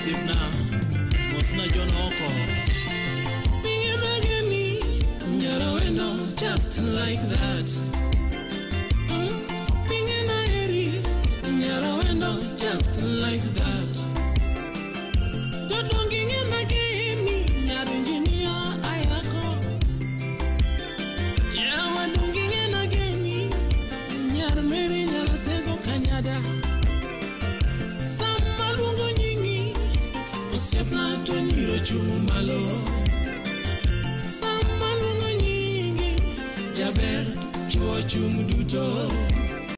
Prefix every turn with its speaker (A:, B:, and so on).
A: Osipna Mosna Jonoko Pingenageni Nyaraweno just like that Pingenaeri Nyaraweno just like that Todongingenageni Nyarinjinia ayako Yawadongingenageni Nyarmeri Nyarasego Kanyada Samalungo nyingi Osepna Tonyiro Chumalo Samalungo nyingi Jaber Chua Chumuduto